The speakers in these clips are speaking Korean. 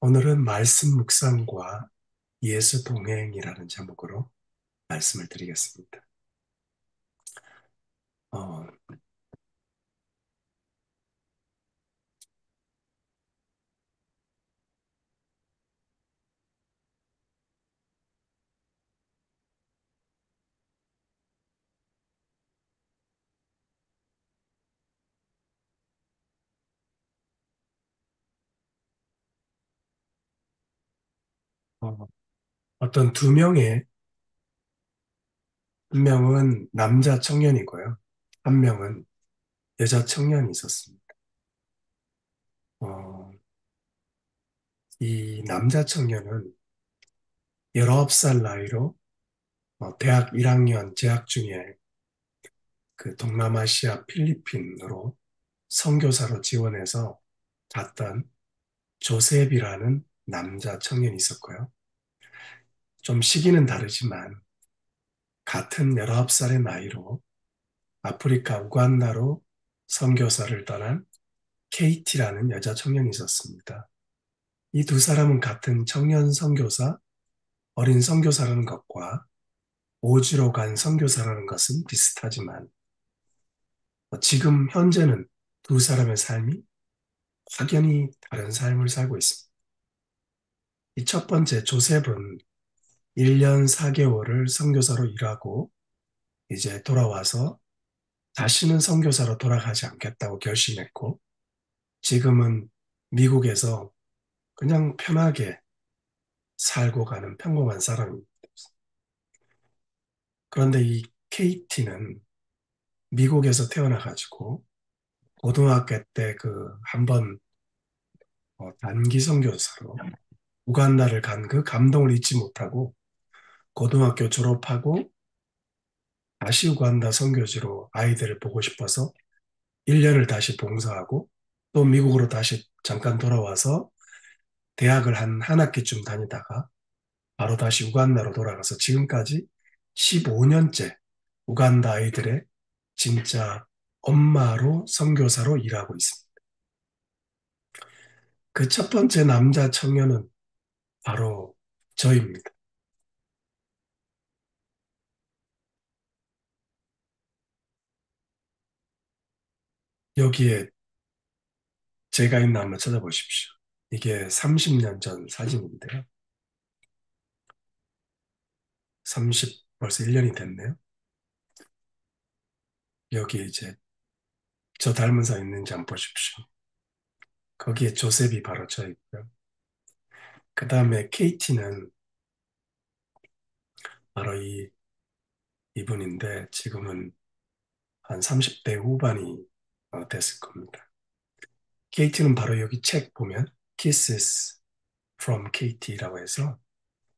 오늘은 말씀 묵상과 예수 동행이라는 제목으로 말씀을 드리겠습니다. 어, 어, 어떤 두 명의, 한 명은 남자 청년이고요. 한 명은 여자 청년이 있었습니다. 어, 이 남자 청년은 19살 나이로 대학 1학년 재학 중에 그 동남아시아 필리핀으로 선교사로 지원해서 갔던 조셉이라는 남자 청년이 있었고요. 좀 시기는 다르지만 같은 19살의 나이로 아프리카 우간다로 선교사를 떠난 KT라는 여자 청년이 있었습니다. 이 두 사람은 같은 청년 선교사, 어린 선교사라는 것과 오주로 간 선교사라는 것은 비슷하지만 지금 현재는 두 사람의 삶이 확연히 다른 삶을 살고 있습니다. 이 첫 번째 조셉은 1년 4개월을 선교사로 일하고 이제 돌아와서 다시는 선교사로 돌아가지 않겠다고 결심했고 지금은 미국에서 그냥 편하게 살고 가는 평범한 사람입니다. 그런데 이 KT는 미국에서 태어나가지고 고등학교 때 그 한번 단기 선교사로 우간다를 간 그 감동을 잊지 못하고 고등학교 졸업하고 다시 우간다 선교지로 아이들을 보고 싶어서 1년을 다시 봉사하고 또 미국으로 다시 잠깐 돌아와서 대학을 한 학기쯤 다니다가 바로 다시 우간다로 돌아가서 지금까지 15년째 우간다 아이들의 진짜 엄마로 선교사로 일하고 있습니다. 그 첫 번째 남자 청년은 바로 저입니다. 여기에 제가 있나 한번 찾아보십시오. 이게 30년 전 사진인데요. 벌써 1년이 됐네요. 여기 이제 저 닮은 사람 있는지 한번 보십시오. 거기에 조셉이 바로 저 있고요. 그 다음에 KT는 바로 이분인데 지금은 한 30대 후반이 됐을 겁니다. KT는 바로 여기 책 보면 Kisses from KT라고 해서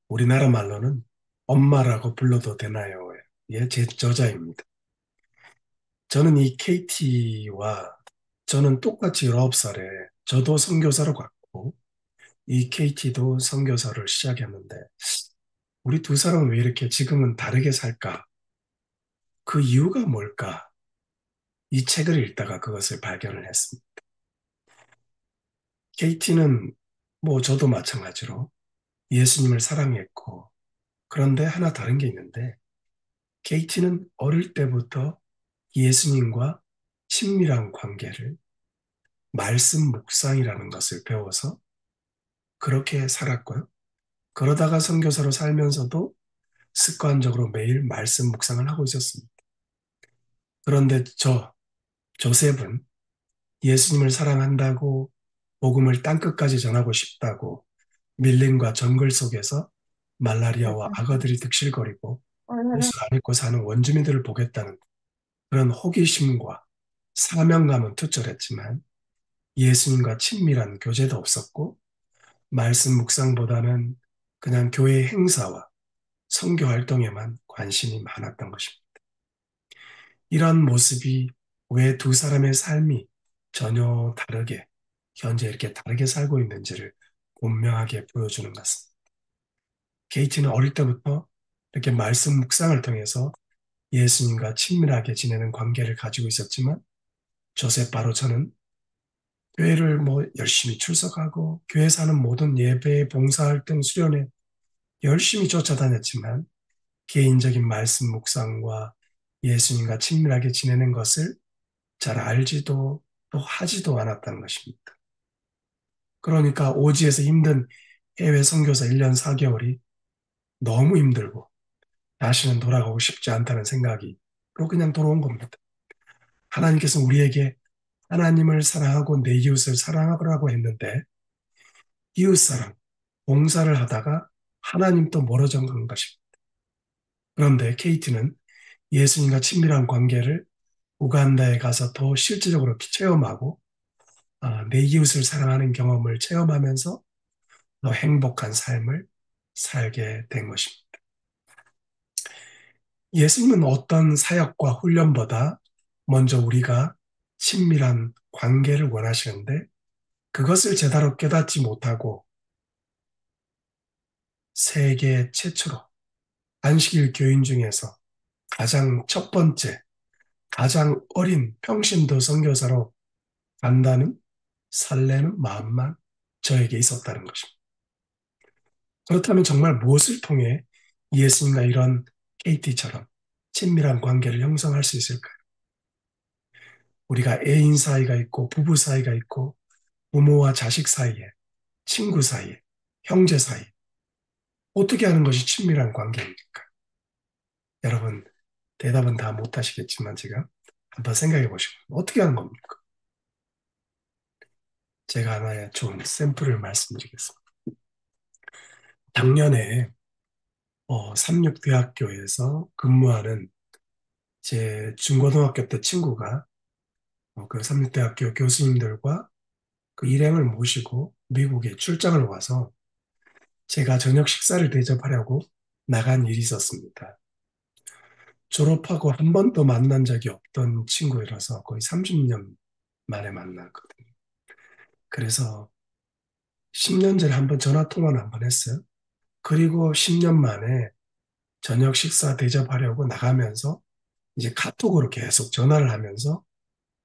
우리나라 말로는 엄마라고 불러도 되나요? 예, 제 저자입니다. 저는 이 KT와 저는 똑같이 19살에 저도 선교사로 갔고 이 KT도 선교사를 시작했는데 우리 두 사람은 왜 이렇게 지금은 다르게 살까? 그 이유가 뭘까? 이 책을 읽다가 그것을 발견을 했습니다. KT는 뭐 저도 마찬가지로 예수님을 사랑했고 그런데 하나 다른 게 있는데 KT는 어릴 때부터 예수님과 친밀한 관계를 말씀 묵상이라는 것을 배워서 그렇게 살았고요. 그러다가 선교사로 살면서도 습관적으로 매일 말씀 묵상을 하고 있었습니다. 그런데 조셉은 예수님을 사랑한다고 복음을 땅끝까지 전하고 싶다고 밀림과 정글 속에서 말라리아와 악어들이 득실거리고 옷을 안 입고 사는 원주민들을 보겠다는 그런 호기심과 사명감은 투철했지만 예수님과 친밀한 교제도 없었고 말씀 묵상보다는 그냥 교회 행사와 선교 활동에만 관심이 많았던 것입니다. 이러한 모습이 왜 두 사람의 삶이 전혀 다르게 현재 이렇게 다르게 살고 있는지를 분명하게 보여주는 것 같습니다. 케이티는 어릴 때부터 이렇게 말씀 묵상을 통해서 예수님과 친밀하게 지내는 관계를 가지고 있었지만 조셉 바로 저는 교회를 뭐 열심히 출석하고 교회 사는 모든 예배, 봉사활동, 수련회 열심히 쫓아다녔지만 개인적인 말씀 묵상과 예수님과 친밀하게 지내는 것을 잘 알지도 또 하지도 않았다는 것입니다. 그러니까 오지에서 힘든 해외 선교사 1년 4개월이 너무 힘들고 다시는 돌아가고 싶지 않다는 생각이 로 그냥 돌아온 겁니다. 하나님께서 우리에게 하나님을 사랑하고 내 이웃을 사랑하라고 했는데 이웃사랑, 봉사를 하다가 하나님도 멀어져 간 것입니다. 그런데 케이티는 예수님과 친밀한 관계를 우간다에 가서 더 실질적으로 체험하고 내 이웃을 사랑하는 경험을 체험하면서 더 행복한 삶을 살게 된 것입니다. 예수님은 어떤 사역과 훈련보다 먼저 우리가 친밀한 관계를 원하시는데 그것을 제대로 깨닫지 못하고 세계 최초로 안식일 교인 중에서 가장 첫 번째, 가장 어린 평신도 선교사로 간다는 설레는 마음만 저에게 있었다는 것입니다. 그렇다면 정말 무엇을 통해 예수님과 이런 KT처럼 친밀한 관계를 형성할 수 있을까요? 우리가 애인 사이가 있고 부부 사이가 있고 부모와 자식 사이에 친구 사이에 형제 사이에 어떻게 하는 것이 친밀한 관계입니까? 여러분 대답은 다 못하시겠지만 제가 한번 생각해 보시고 어떻게 하는 겁니까? 제가 하나의 좀 샘플을 말씀드리겠습니다. 작년에 삼육대학교에서 근무하는 제 중고등학교 때 친구가 그 삼육대학교 교수님들과 그 일행을 모시고 미국에 출장을 와서 제가 저녁 식사를 대접하려고 나간 일이 있었습니다. 졸업하고 한 번도 만난 적이 없던 친구라서 거의 30년 만에 만났거든요. 그래서 10년 전에 한 번 전화 통화를 한 번 했어요. 그리고 10년 만에 저녁 식사 대접하려고 나가면서 이제 카톡으로 계속 전화를 하면서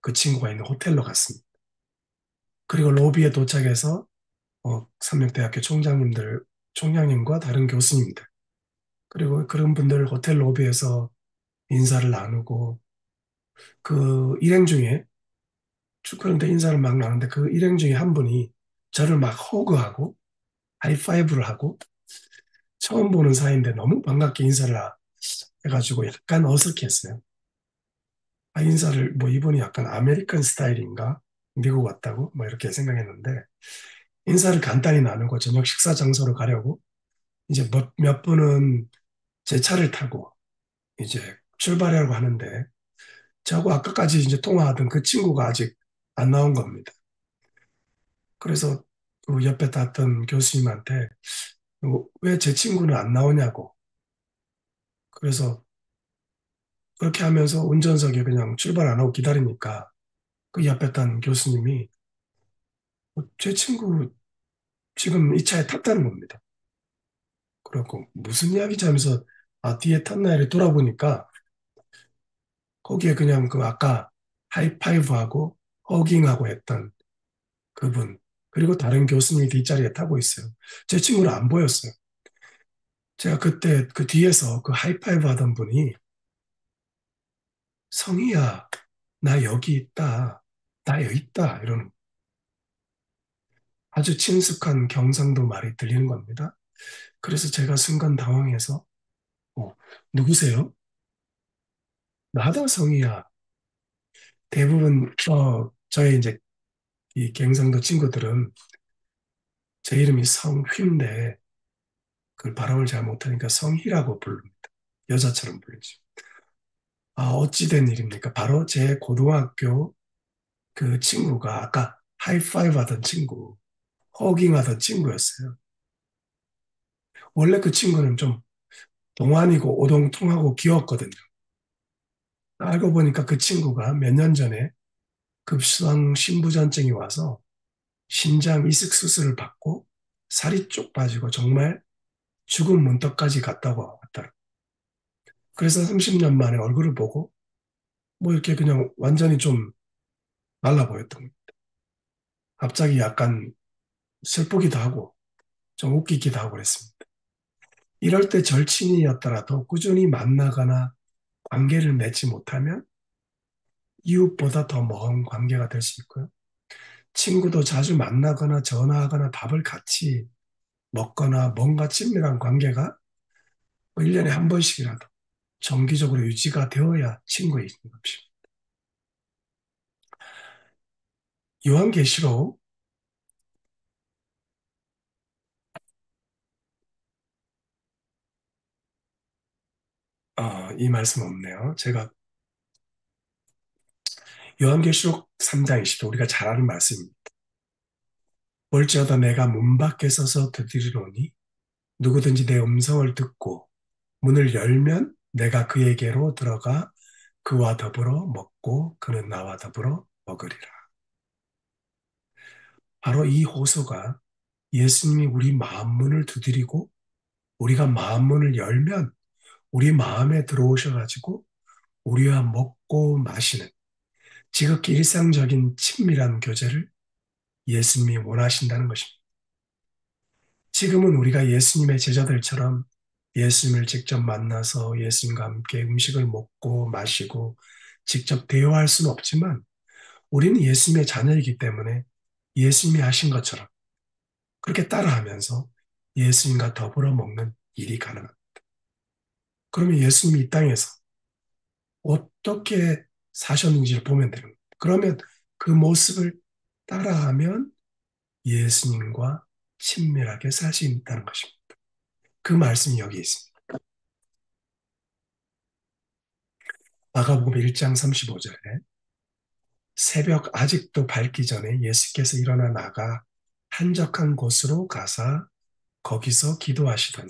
그 친구가 있는 호텔로 갔습니다. 그리고 로비에 도착해서 삼육대학교 총장님과 다른 교수님들, 그리고 그런 분들 호텔 로비에서 인사를 나누고 그 일행 중에 그런데 인사를 막 나누는데 그 일행 중에 한 분이 저를 막 호그하고 하이파이브를 하고 처음 보는 사이인데 너무 반갑게 인사를 해가지고 약간 어색했어요. 인사를 뭐 이분이 약간 아메리칸 스타일인가? 미국 왔다고? 뭐 이렇게 생각했는데 인사를 간단히 나누고 저녁 식사 장소로 가려고 이제 몇 분은 제 차를 타고 이제 출발하려고 하는데 저하고 아까까지 이제 통화하던 그 친구가 아직 안 나온 겁니다. 그래서 그 옆에 탔던 교수님한테 왜 제 친구는 안 나오냐고. 그래서 그렇게 하면서 운전석에 그냥 출발 안 하고 기다리니까 그 옆에 탄 교수님이 제 친구 지금 이 차에 탔다는 겁니다. 그래갖고 무슨 이야기지 하면서 뒤에 탔나 이렇게 돌아보니까 거기에 그냥 그 아까 하이파이브하고 허깅하고 했던 그분 그리고 다른 교수님이 뒷자리에 타고 있어요. 제 친구는 안 보였어요. 제가 그때 그 뒤에서 그 하이파이브 하던 분이 성희야, 나 여기 있다. 나 여기 있다. 이러는 아주 친숙한 경상도 말이 들리는 겁니다. 그래서 제가 순간 당황해서 어, 누구세요? 나다 성희야. 대부분 저의 이제 이 경상도 친구들은 제 이름이 성휘인데 그 발음을 잘 못하니까 성희라고 부릅니다. 여자처럼 부르지. 어찌된 일입니까? 바로 제 고등학교 그 친구가 아까 하이파이브 하던 친구, 허깅 하던 친구였어요. 원래 그 친구는 좀 동안이고 오동통하고 귀여웠거든요. 알고 보니까 그 친구가 몇 년 전에 급성 신부전증이 와서 신장 이식 수술을 받고 살이 쪽 빠지고 정말 죽음 문턱까지 갔다고 왔더라. 그래서 30년 만에 얼굴을 보고 뭐 이렇게 그냥 완전히 좀 말라 보였던 거예요. 갑자기 약간 슬프기도 하고 좀 웃기기도 하고 그랬습니다. 이럴 때 절친이었더라도 꾸준히 만나거나 관계를 맺지 못하면 이웃보다 더 먼 관계가 될 수 있고요. 친구도 자주 만나거나 전화하거나 밥을 같이 먹거나 뭔가 친밀한 관계가 1년에 한 번씩이라도 정기적으로 유지가 되어야 친구인 것입니다. 요한계시록 이 말씀 없네요. 제가 요한계시록 3장 20절 우리가 잘 아는 말씀입니다. 볼지어다 내가 문 밖에 서서 두드리노니 누구든지 내 음성을 듣고 문을 열면 내가 그에게로 들어가 그와 더불어 먹고 그는 나와 더불어 먹으리라. 바로 이 호소가 예수님이 우리 마음 문을 두드리고 우리가 마음 문을 열면 우리 마음에 들어오셔가지고 우리와 먹고 마시는 지극히 일상적인 친밀한 교제를 예수님이 원하신다는 것입니다. 지금은 우리가 예수님의 제자들처럼 예수님을 직접 만나서 예수님과 함께 음식을 먹고 마시고 직접 대화할 수는 없지만 우리는 예수님의 자녀이기 때문에 예수님이 하신 것처럼 그렇게 따라하면서 예수님과 더불어 먹는 일이 가능합니다. 그러면 예수님이 이 땅에서 어떻게 사셨는지를 보면 되는 거예요. 그러면 그 모습을 따라하면 예수님과 친밀하게 살 수 있다는 것입니다. 그 말씀이 여기 있습니다. 마가복음 1장 35절에 새벽 아직도 밝기 전에 예수께서 일어나 나가 한적한 곳으로 가사 거기서 기도하시더니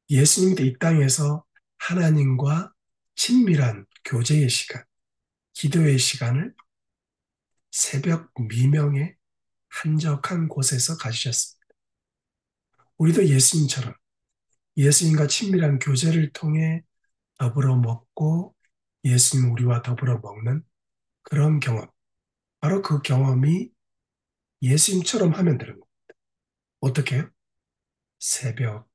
예수님도 이 땅에서 하나님과 친밀한 교제의 시간, 기도의 시간을 새벽 미명에 한적한 곳에서 가지셨습니다. 우리도 예수님처럼 예수님과 친밀한 교제를 통해 더불어 먹고 예수님 우리와 더불어 먹는 그런 경험, 바로 그 경험이 예수님처럼 하면 되는 거예요. 어떻게 해요? 새벽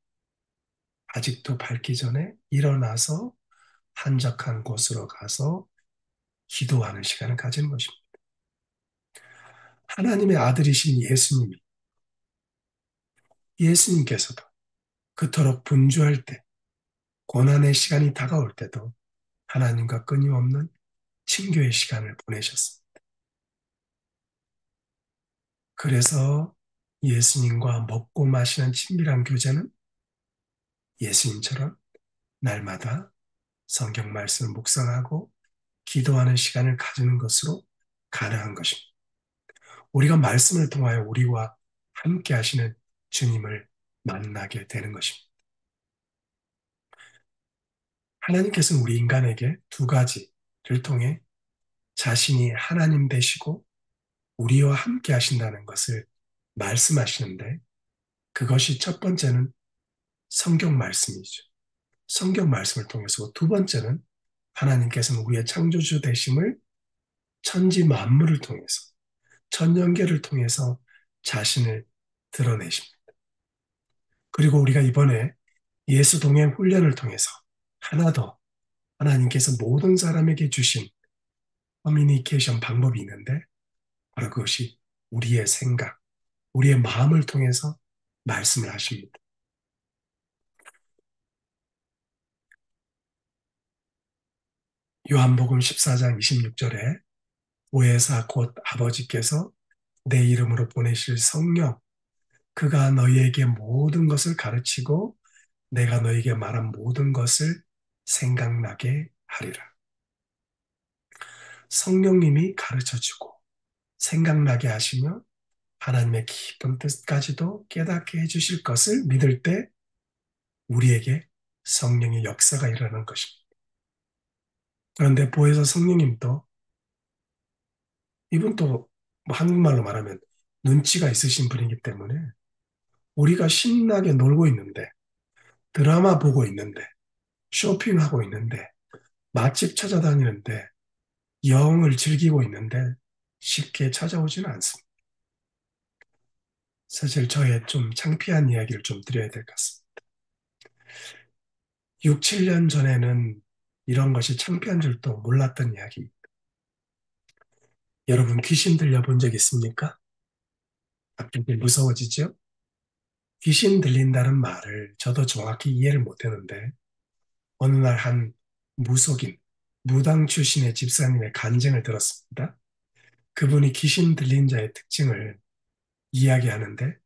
아직도 밝기 전에 일어나서 한적한 곳으로 가서 기도하는 시간을 가지는 것입니다. 하나님의 아들이신 예수님께서도 그토록 분주할 때, 고난의 시간이 다가올 때도 하나님과 끊임없는 친교의 시간을 보내셨습니다. 그래서 예수님과 먹고 마시는 친밀한 교제는 예수님처럼 날마다 성경 말씀을 묵상하고 기도하는 시간을 가지는 것으로 가능한 것입니다. 우리가 말씀을 통하여 우리와 함께 하시는 주님을 만나게 되는 것입니다. 하나님께서는 우리 인간에게 두 가지를 통해 자신이 하나님 되시고 우리와 함께 하신다는 것을 말씀하시는데 그것이 첫 번째는 성경 말씀이죠. 성경 말씀을 통해서 두 번째는 하나님께서는 우리의 창조주 되심을 천지 만물을 통해서 천년계를 통해서 자신을 드러내십니다. 그리고 우리가 이번에 예수 동행 훈련을 통해서 하나 더 하나님께서 모든 사람에게 주신 커뮤니케이션 방법이 있는데 바로 그것이 우리의 생각, 우리의 마음을 통해서 말씀을 하십니다. 요한복음 14장 26절에 보혜사 곧 아버지께서 내 이름으로 보내실 성령 그가 너희에게 모든 것을 가르치고 내가 너희에게 말한 모든 것을 생각나게 하리라. 성령님이 가르쳐주고 생각나게 하시며 하나님의 깊은 뜻까지도 깨닫게 해주실 것을 믿을 때 우리에게 성령의 역사가 일어나는 것입니다. 그런데 보혜사 성령님도 이분도 뭐 한국말로 말하면 눈치가 있으신 분이기 때문에 우리가 신나게 놀고 있는데 드라마 보고 있는데 쇼핑하고 있는데 맛집 찾아다니는데 여행을 즐기고 있는데 쉽게 찾아오지는 않습니다. 사실 저의 좀 창피한 이야기를 좀 드려야 될 것 같습니다. 6, 7년 전에는 이런 것이 창피한 줄도 몰랐던 이야기입니다. 여러분 귀신 들려본 적 있습니까? 갑자기 무서워지죠? 귀신 들린다는 말을 저도 정확히 이해를 못했는데 어느 날 한 무속인, 무당 출신의 집사님의 간증을 들었습니다. 그분이 귀신 들린 자의 특징을 이야기하는데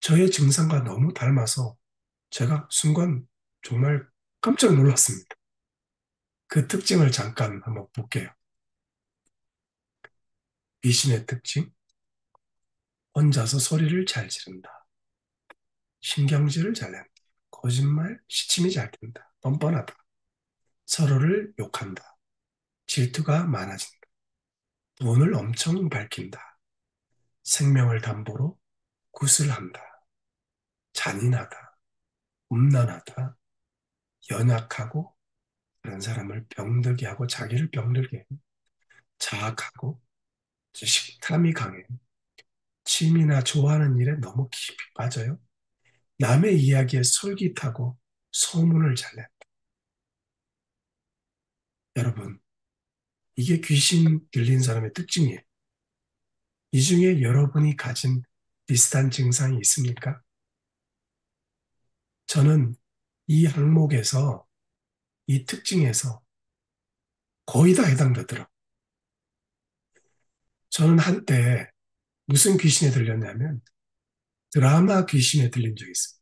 저의 증상과 너무 닮아서 제가 순간 정말 깜짝 놀랐습니다. 그 특징을 잠깐 한번 볼게요. 귀신의 특징, 혼자서 소리를 잘 지른다. 신경질을 잘 낸다. 거짓말, 시침이 잘 된다. 뻔뻔하다. 서로를 욕한다. 질투가 많아진다. 돈을 엄청 밝힌다. 생명을 담보로 구슬한다. 잔인하다. 음란하다. 연약하고 다른 사람을 병들게 하고 자기를 병들게 해. 자학하고 식탐이 강해. 취미나 좋아하는 일에 너무 깊이 빠져요. 남의 이야기에 솔깃하고 소문을 잘 낸다. 여러분, 이게 귀신 들린 사람의 특징이에요. 이 중에 여러분이 가진 비슷한 증상이 있습니까? 저는 이 항목에서, 이 특징에서 거의 다 해당되더라고요. 저는 한때 무슨 귀신에 들렸냐면 드라마 귀신에 들린 적이 있어요.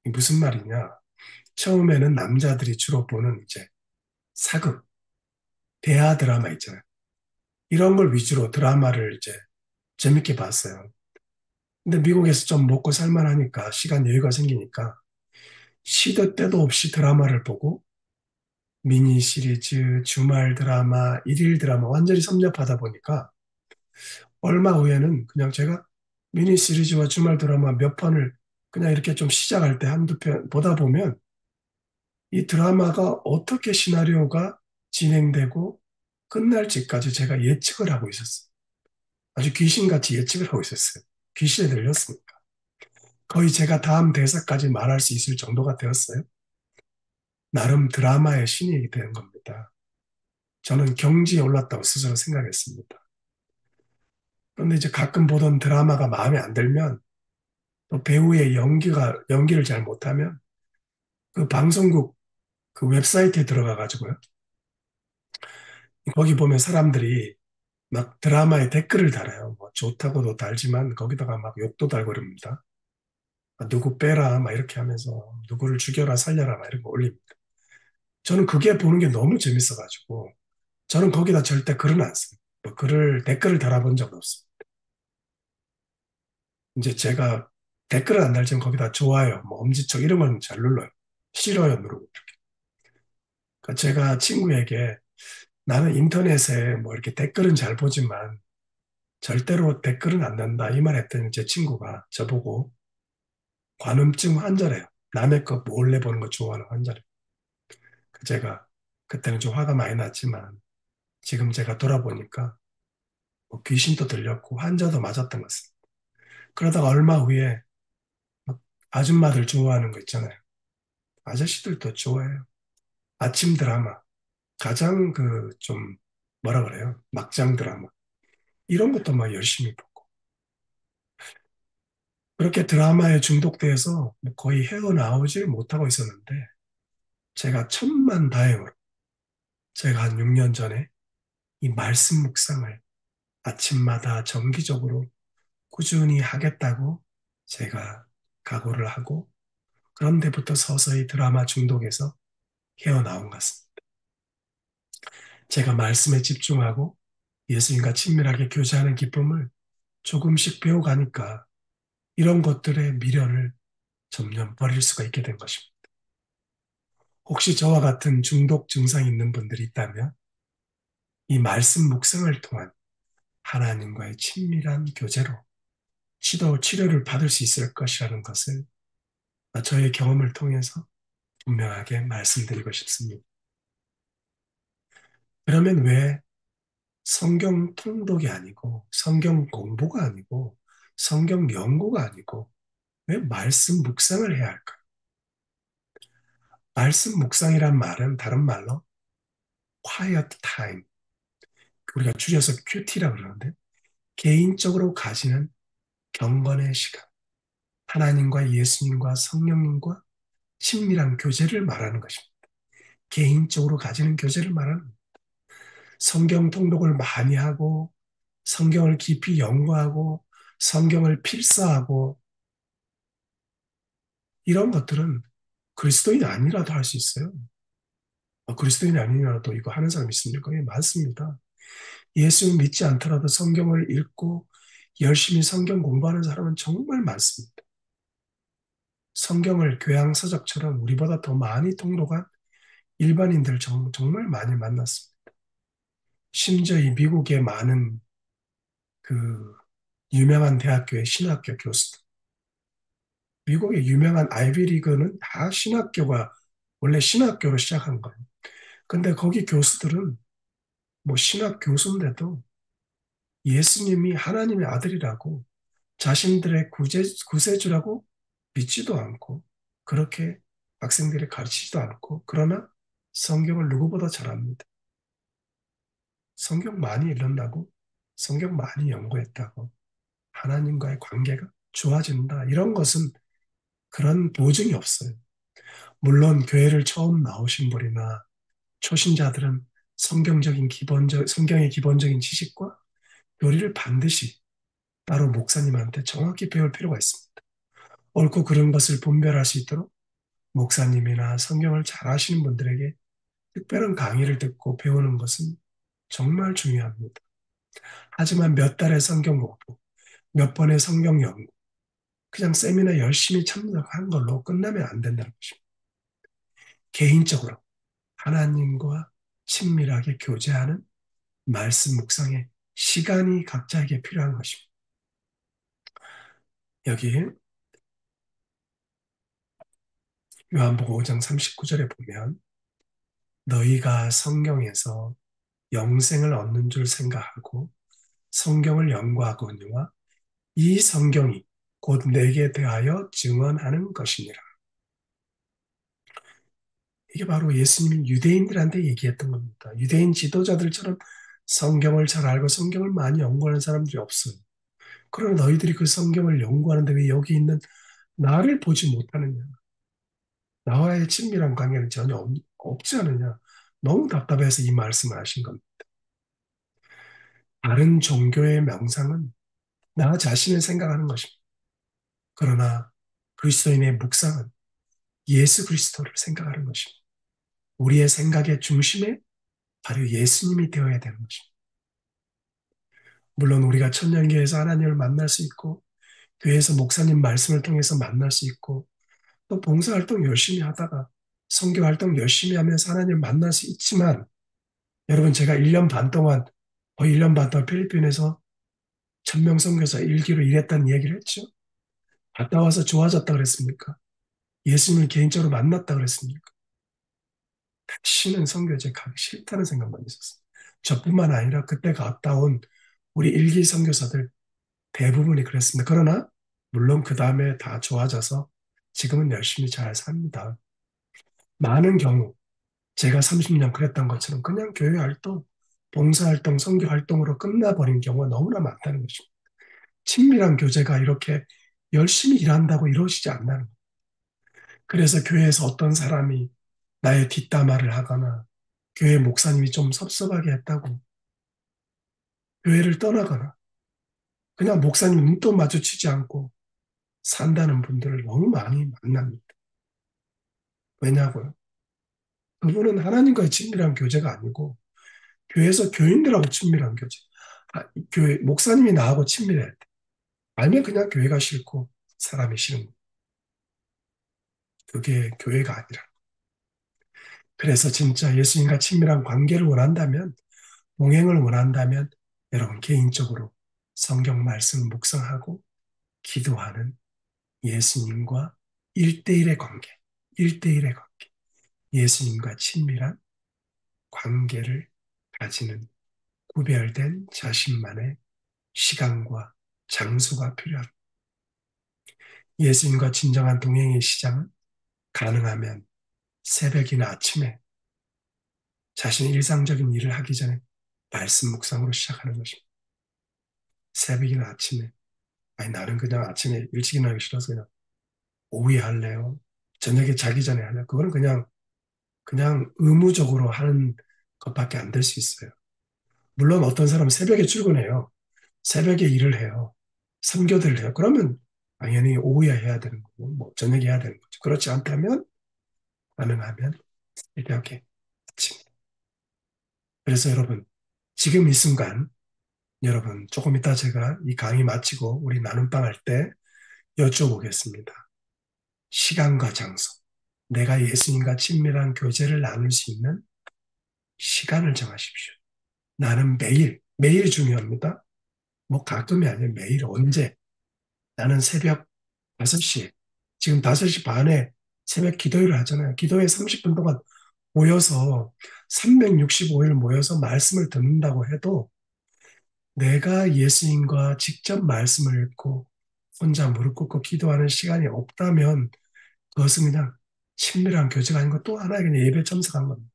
이게 무슨 말이냐? 처음에는 남자들이 주로 보는 이제 사극, 대하 드라마 있잖아요. 이런 걸 위주로 드라마를 이제 재밌게 봤어요. 근데 미국에서 좀 먹고 살만하니까 시간 여유가 생기니까 시도 때도 없이 드라마를 보고 미니 시리즈, 주말 드라마, 일일 드라마 완전히 섭렵하다 보니까 얼마 후에는 그냥 제가 미니 시리즈와 주말 드라마 몇 편을 그냥 이렇게 좀 시작할 때 한두 편 보다 보면 이 드라마가 어떻게 시나리오가 진행되고 끝날지까지 제가 예측을 하고 있었어요. 아주 귀신같이 예측을 하고 있었어요. 귀신에 들렸으니까. 거의 제가 다음 대사까지 말할 수 있을 정도가 되었어요. 나름 드라마의 신이 되는 겁니다. 저는 경지에 올랐다고 스스로 생각했습니다. 그런데 이제 가끔 보던 드라마가 마음에 안 들면 또 배우의 연기를 잘 못하면 그 방송국 그 웹사이트에 들어가 가지고요. 거기 보면 사람들이 막 드라마에 댓글을 달아요. 뭐 좋다고도 달지만 거기다가 막 욕도 달고 그럽니다. 아, 누구 빼라 막 이렇게 하면서 누구를 죽여라 살려라 막 이런 거 올립니다. 저는 그게 보는 게 너무 재밌어가지고 저는 거기다 절대 글은 안 씁니다. 뭐 글을 댓글을 달아본 적은 없습니다. 이제 제가 댓글을 안 달지만 거기다 좋아요, 뭐 엄지척 이런 건 잘 눌러요. 싫어요 누르고. 그러니까 제가 친구에게 나는 인터넷에 뭐 이렇게 댓글은 잘 보지만 절대로 댓글은 안 단다 이 말 했더니 제 친구가 저보고 관음증 환자래요. 남의 거 몰래 보는 거 좋아하는 환자래요. 제가 그때는 좀 화가 많이 났지만 지금 제가 돌아보니까 뭐 귀신도 들렸고 환자도 맞았던 것 같습니다. 그러다가 얼마 후에 막 아줌마들 좋아하는 거 있잖아요. 아저씨들도 좋아해요. 아침 드라마. 가장 그 좀 뭐라 그래요? 막장 드라마. 이런 것도 막 열심히 보고. 그렇게 드라마에 중독돼서 뭐 거의 헤어나오질 못하고 있었는데 제가 천만 다행으로 제가 한 6년 전에 이 말씀 묵상을 아침마다 정기적으로 꾸준히 하겠다고 제가 각오를 하고 그런데부터 서서히 드라마 중독에서 헤어나온 것 같습니다. 제가 말씀에 집중하고 예수님과 친밀하게 교제하는 기쁨을 조금씩 배워가니까 이런 것들의 미련을 점점 버릴 수가 있게 된 것입니다. 혹시 저와 같은 중독 증상이 있는 분들이 있다면 이 말씀 묵상을 통한 하나님과의 친밀한 교제로 치료를 받을 수 있을 것이라는 것을 저의 경험을 통해서 분명하게 말씀드리고 싶습니다. 그러면 왜 성경 통독이 아니고 성경 공부가 아니고 성경 연구가 아니고 왜 말씀 묵상을 해야 할까? 말씀 묵상이란 말은 다른 말로 quiet time, 우리가 줄여서 큐티라고 그러는데 개인적으로 가지는 경건의 시간, 하나님과 예수님과 성령님과 친밀한 교제를 말하는 것입니다. 개인적으로 가지는 교제를 말하는 겁니다. 성경 통독을 많이 하고 성경을 깊이 연구하고 성경을 필사하고 이런 것들은 그리스도인이 아니라도 할 수 있어요. 그리스도인이 아니라도 이거 하는 사람 있습니까? 예, 많습니다. 예수 믿지 않더라도 성경을 읽고 열심히 성경 공부하는 사람은 정말 많습니다. 성경을 교양서적처럼 우리보다 더 많이 통독한 일반인들 정말 많이 만났습니다. 심지어 이 미국의 많은 그 유명한 대학교의 신학교 교수들, 미국의 유명한 아이비리그는 다 신학교가 원래 신학교로 시작한 거예요. 근데 거기 교수들은 뭐 신학 교수인데도 예수님이 하나님의 아들이라고 자신들의 구세주라고 믿지도 않고 그렇게 학생들이 가르치지도 않고 그러나 성경을 누구보다 잘 압니다. 성경 많이 읽는다고 성경 많이 연구했다고 하나님과의 관계가 좋아진다. 이런 것은 그런 보증이 없어요. 물론 교회를 처음 나오신 분이나 초신자들은 성경의 기본적인 지식과 교리를 반드시 따로 목사님한테 정확히 배울 필요가 있습니다. 옳고 그른 것을 분별할 수 있도록 목사님이나 성경을 잘 아시는 분들에게 특별한 강의를 듣고 배우는 것은 정말 중요합니다. 하지만 몇 달의 성경 공부, 몇 번의 성경 연구, 그냥 세미나 열심히 참석한 걸로 끝나면 안 된다는 것입니다. 개인적으로 하나님과 친밀하게 교제하는 말씀 묵상의 시간이 각자에게 필요한 것입니다. 여기 요한복음 5장 39절에 보면 너희가 성경에서 영생을 얻는 줄 생각하고 성경을 연구하거니와 이 성경이 곧 내게 대하여 증언하는 것이니라. 이게 바로 예수님이 유대인들한테 얘기했던 겁니다. 유대인 지도자들처럼 성경을 잘 알고 성경을 많이 연구하는 사람들이 없어요. 그러나 너희들이 그 성경을 연구하는데 왜 여기 있는 나를 보지 못하느냐? 나와의 친밀한 관계는 전혀 없지 않느냐? 너무 답답해서 이 말씀을 하신 겁니다. 다른 종교의 명상은 나 자신을 생각하는 것입니다. 그러나 그리스도인의 묵상은 예수 그리스도를 생각하는 것입니다. 우리의 생각의 중심에 바로 예수님이 되어야 되는 것입니다. 물론 우리가 천년교회에서 하나님을 만날 수 있고 교회에서 목사님 말씀을 통해서 만날 수 있고 또 봉사활동 열심히 하다가 선교활동 열심히 하면서 하나님을 만날 수 있지만 여러분 제가 1년 반 동안 거의 1년 반 동안 필리핀에서 천명 선교사 일기로 일했다는 얘기를 했죠. 갔다 와서 좋아졌다 그랬습니까? 예수님을 개인적으로 만났다 그랬습니까? 다시는 선교제 가기 싫다는 생각만 있었어요. 저뿐만 아니라 그때 갔다 온 우리 일기 선교사들 대부분이 그랬습니다. 그러나 물론 그 다음에 다 좋아져서 지금은 열심히 잘 삽니다. 많은 경우 제가 30년 그랬던 것처럼 그냥 교회 활동, 봉사활동, 선교 활동으로 끝나버린 경우가 너무나 많다는 것입니다. 친밀한 교제가 이렇게 열심히 일한다고 이루어지지 않나는 거예요. 그래서 교회에서 어떤 사람이 나의 뒷담화를 하거나 교회 목사님이 좀 섭섭하게 했다고 교회를 떠나거나 그냥 목사님 눈도 마주치지 않고 산다는 분들을 너무 많이 만납니다. 왜냐고요? 그분은 하나님과의 친밀한 교제가 아니고 교회에서 교인들하고 친밀한 교제. 교회 목사님이 나하고 친밀해야 돼. 알면 그냥 교회가 싫고 사람이 싫은 거. 그게 교회가 아니라. 그래서 진짜 예수님과 친밀한 관계를 원한다면, 동행을 원한다면 여러분 개인적으로 성경 말씀 묵상하고 기도하는 예수님과 일대일의 관계, 일대일의 관계, 예수님과 친밀한 관계를 가지는 구별된 자신만의 시간과 장소가 필요합니다. 예수님과 진정한 동행의 시작은 가능하면 새벽이나 아침에 자신의 일상적인 일을 하기 전에 말씀 묵상으로 시작하는 것입니다. 새벽이나 아침에, 아니, 나는 그냥 아침에 일찍 일어나기 싫어서 그냥 오후에 할래요. 저녁에 자기 전에 할래요. 그거는 그냥 의무적으로 하는 것밖에 안 될 수 있어요. 물론 어떤 사람은 새벽에 출근해요. 새벽에 일을 해요. 선교대를 해요. 그러면 당연히 오후에 해야 되는 거고, 뭐 저녁에 해야 되는 거죠. 그렇지 않다면 가능하면 새벽에 아침. 그래서 여러분, 지금 이 순간 여러분 조금 이따 제가 이 강의 마치고 우리 나눔방 할 때 여쭤보겠습니다. 시간과 장소. 내가 예수님과 친밀한 교제를 나눌 수 있는 시간을 정하십시오. 나는 매일 중요합니다. 뭐 가끔이 아니라 매일 언제. 나는 새벽 5시에, 지금 5시 반에 새벽 기도회를 하잖아요. 기도회 30분 동안 모여서 365일 모여서 말씀을 듣는다고 해도 내가 예수님과 직접 말씀을 읽고 혼자 무릎 꿇고 기도하는 시간이 없다면 그것은 그냥 친밀한 교제가 아닌 것 또 하나의 그냥 예배 참석한 겁니다.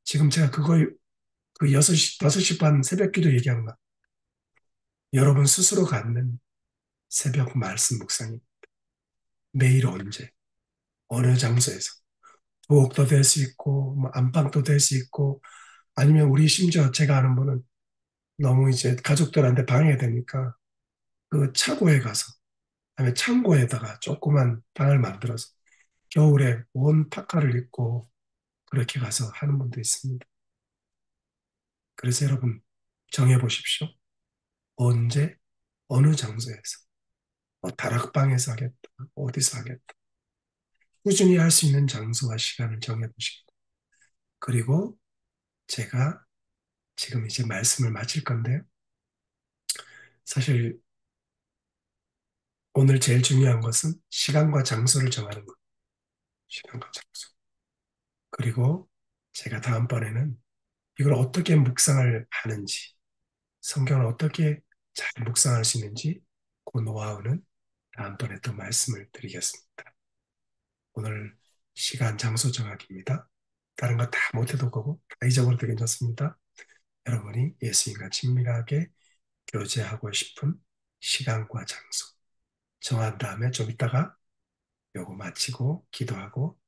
지금 제가 그 6시, 5시 반 새벽 기도 얘기하는 거 여러분 스스로 갖는 새벽 말씀 묵상이 매일 언제, 어느 장소에서 부엌도 될 수 있고, 뭐 안방도 될 수 있고, 아니면 우리 심지어 제가 아는 분은 너무 이제 가족들한테 방해되니까 그 차고에 가서, 아니면 창고에다가 조그만 방을 만들어서 겨울에 온 파카를 입고 그렇게 가서 하는 분도 있습니다. 그래서 여러분 정해보십시오. 언제, 어느 장소에서, 뭐 다락방에서 하겠다, 어디서 하겠다. 꾸준히 할 수 있는 장소와 시간을 정해보시고, 그리고 제가 지금 이제 말씀을 마칠 건데요. 사실 오늘 제일 중요한 것은 시간과 장소를 정하는 것. 시간과 장소. 그리고 제가 다음번에는 이걸 어떻게 묵상을 하는지, 성경을 어떻게 잘 묵상할 수 있는지 그 노하우는 다음번에 또 말씀을 드리겠습니다. 오늘 시간, 장소 정하기입니다. 다른 거 다 못해도 되고 다 잊어버려도 괜찮습니다. 여러분이 예수님과 친밀하게 교제하고 싶은 시간과 장소 정한 다음에 좀 이따가 요거 마치고 기도하고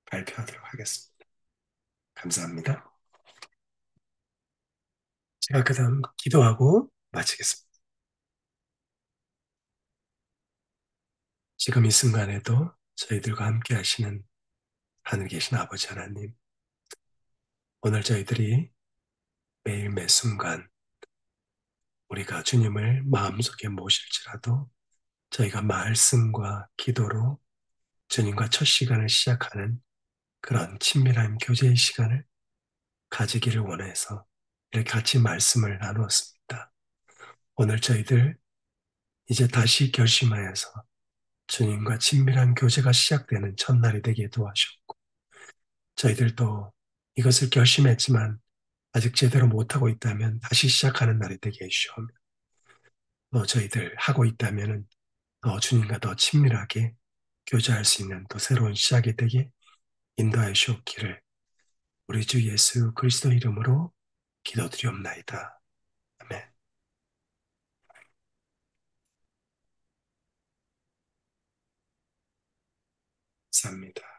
발표하도록 하겠습니다. 감사합니다. 제가 그 다음 기도하고 마치겠습니다. 지금 이 순간에도 저희들과 함께 하시는 하늘 계신 아버지 하나님, 오늘 저희들이 매일 매 순간 우리가 주님을 마음속에 모실지라도 저희가 말씀과 기도로 주님과 첫 시간을 시작하는 그런 친밀한 교제의 시간을 가지기를 원해서 이렇게 같이 말씀을 나누었습니다. 오늘 저희들 이제 다시 결심하여서 주님과 친밀한 교제가 시작되는 첫날이 되게 도와주셨고, 저희들도 이것을 결심했지만 아직 제대로 못하고 있다면 다시 시작하는 날이 되게 해주시오며, 또 저희들 하고 있다면 더 주님과 더 친밀하게 교제할 수 있는 또 새로운 시작이 되게 인도하여 주옵기를 우리 주 예수 그리스도 이름으로 기도드리옵나이다. 아멘. 감사합니다.